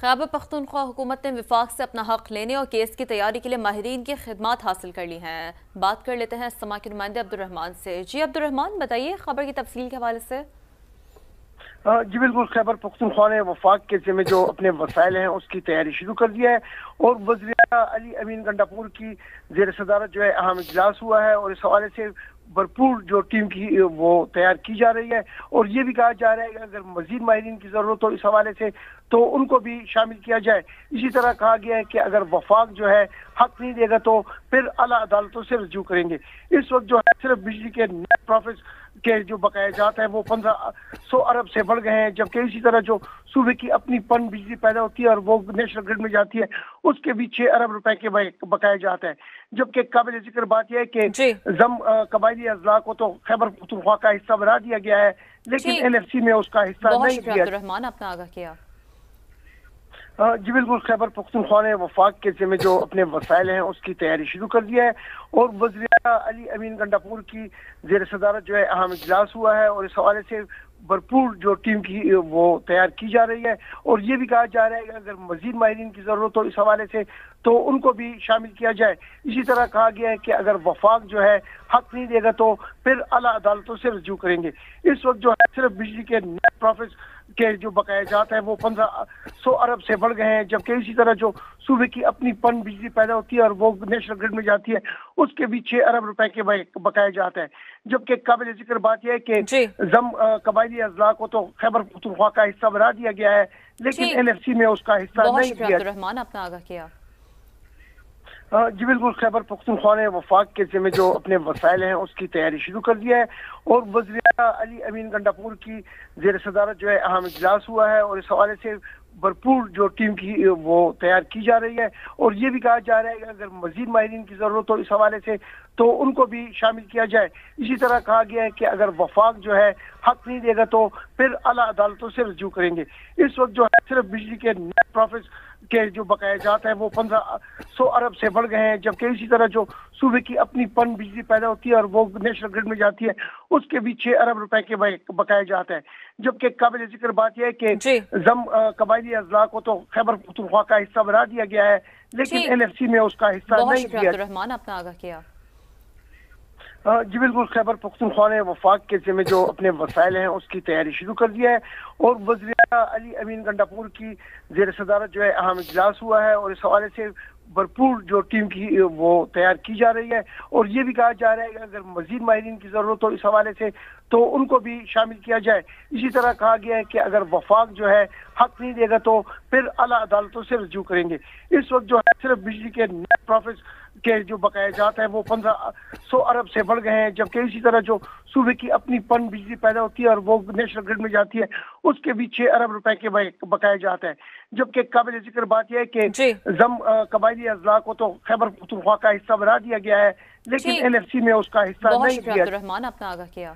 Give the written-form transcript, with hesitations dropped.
خیبر پختونخوا حکومت نے وفاق سے اپنا حق لینے اور کیس کی تیاری کے لیے ماہرین کی خدمات حاصل کر لی ہیں۔ بات کر لیتے ہیں سما کے نمائندے عبدالرحمان سے۔ جی عبدالرحمان، بتائیے خبر کی تفصیل کے حوالے سے۔ جی بالکل، خیبر پختونخوا نے وفاق کے ذمہ جو اپنے وسائل ہیں اس کی تیاری شروع کر دی ہے اور وزیر علی امین گنڈاپور کی زیر صدارت جو ہے اہم اجلاس ہوا ہے اور اس حوالے سے بھرپور جو ٹیم کی وہ تیار کی جا رہی ہے اور یہ بھی کہا جا رہا ہے کہ اگر مزید ماہرین کی ضرورت ہو اس حوالے سے تو ان کو بھی شامل کیا جائے۔ اسی طرح کہا گیا ہے کہ اگر وفاق جو ہے حق نہیں دے گا تو پھر اعلیٰ عدالتوں سے رجوع کریں گے۔ اس وقت جو ہے صرف بجلی کے نیٹ پروفٹس کے جو بقایا جات ہیں وہ 1500 ارب سے بڑھ گئے ہیں، جبکہ اسی طرح جو صوبے کی اپنی پن بجلی پیدا ہوتی ہے اور وہ نیشنل گرڈ میں جاتی ہے اس کے بھی 6 ارب روپے کے بقایا جات ہیں۔ جبکہ قابل ذکر بات یہ ہے کہ قبائلی اضلاع کو تو خیبر پختونخوا کا حصہ بنا دیا گیا ہے لیکن NFC میں اس کا حصہ نہیں دیا۔ بہت شکریہ عبدالرحمان، آپ نے آگاہ کیا۔ جی بالکل، خیبر پختونخوا نے وفاق کے ذمہ جو اپنے وسائل ہیں اس کی تیاری شروع کر دی ہے اور وزیر علی امین گنڈاپور کی زیر صدارت جو ہے اہم اجلاس ہوا ہے اور اس حوالے سے بھرپور جو ٹیم کی وہ تیار کی جا رہی ہے اور یہ بھی کہا جا رہا ہے کہ اگر مزید ماہرین کی ضرورت ہو اس حوالے سے تو ان کو بھی شامل کیا جائے۔ اسی طرح کہا گیا ہے کہ اگر وفاق جو ہے حق نہیں دے گا تو پھر اعلیٰ عدالتوں سے رجوع کریں گے۔ اس وقت جو ہے صرف بجلی کے نیٹ پروفٹس کے جو بقایا جات ہیں وہ 1500 ارب سے بڑھ گئے ہیں، جبکہ اسی طرح جو صوبے کی اپنی پن بجلی پیدا ہوتی ہے اور وہ نیشنل گرڈ میں جاتی ہے اس کے بھی 6 ارب روپے کے بقایا جات ہیں۔ جبکہ قابل ذکر بات یہ ہے کہ قبائلی اضلاع کو تو خیبر پختونخوا کا حصہ بنا دیا گیا ہے لیکن NFC میں اس کا حصہ نہیں دیا۔ بہت شکریہ عبدالرحمان، آپ نے آگاہ کیا۔ جی بالکل، خیبر پختونخوا نے وفاق کے ذمہ جو اپنے وسائل ہیں اس کی تیاری شروع کر دی ہے اور وزیر علی امین گنڈاپور کی زیر صدارت جو ہے اہم اجلاس ہوا ہے اور اس حوالے سے بھرپور جو ٹیم کی وہ تیار کی جا رہی ہے اور یہ بھی کہا جا رہا ہے کہ اگر مزید ماہرین کی ضرورت ہو اس حوالے سے تو ان کو بھی شامل کیا جائے۔ اسی طرح کہا گیا ہے کہ اگر وفاق جو ہے حق نہیں دے گا تو پھر اعلیٰ عدالتوں سے رجوع کریں گے۔ اس وقت جو ہے صرف بجلی کے نیٹ پروفٹس کے جو بقایا جات ہیں وہ 1500 ارب سے بڑھ گئے ہیں، جبکہ اسی طرح جو صوبے کی اپنی پن بجلی پیدا ہوتی ہے اور وہ نیشنل گرڈ میں جاتی ہے اس کے بھی 6 ارب روپے کے بقایا جات ہیں۔ جبکہ قابل ذکر بات یہ ہے کہ قبائلی اضلاع کو تو خیبر پختونخوا کا حصہ بنا دیا گیا ہے لیکن NFC میں اس کا حصہ نہیں دیا۔ بہت شکریہ عبدالرحمان، آپ نے آگاہ کیا۔ جی بالکل، خیبر پختونخوا نے وفاق کے ذمہ جو اپنے وسائل ہیں اس کی تیاری شروع کر دی ہے اور وزیر علی امین گنڈاپور کی زیر صدارت جو ہے اہم اجلاس ہوا ہے اور اس حوالے سے بھرپور جو ٹیم کی وہ تیار کی جا رہی ہے اور یہ بھی کہا جا رہا ہے کہ اگر مزید ماہرین کی ضرورت ہو اس حوالے سے تو ان کو بھی شامل کیا جائے۔ اسی طرح کہا گیا ہے کہ اگر وفاق جو ہے حق نہیں دے گا تو پھر اعلیٰ عدالتوں سے رجوع کریں گے۔ اس وقت جو ہے صرف بجلی کے نیٹ پروفٹس کے جو بقایا جات ہیں وہ 1500 ارب سے بڑھ گئے ہیں، جبکہ اسی طرح جو صوبے کی اپنی پن بجلی پیدا ہوتی ہے اور وہ نیشنل گرڈ میں جاتی ہے اس کے بھی 6 ارب روپے کے بقایا جات ہیں۔ جبکہ قابل ذکر بات یہ ہے کہ قبائلی اضلاع کو تو خیبر پختونخوا کا حصہ بنا دیا گیا ہے لیکن NFC میں اس کا حصہ نہیں دیا۔ بہت شکریہ عبدالرحمان، آپ نے آگاہ کیا۔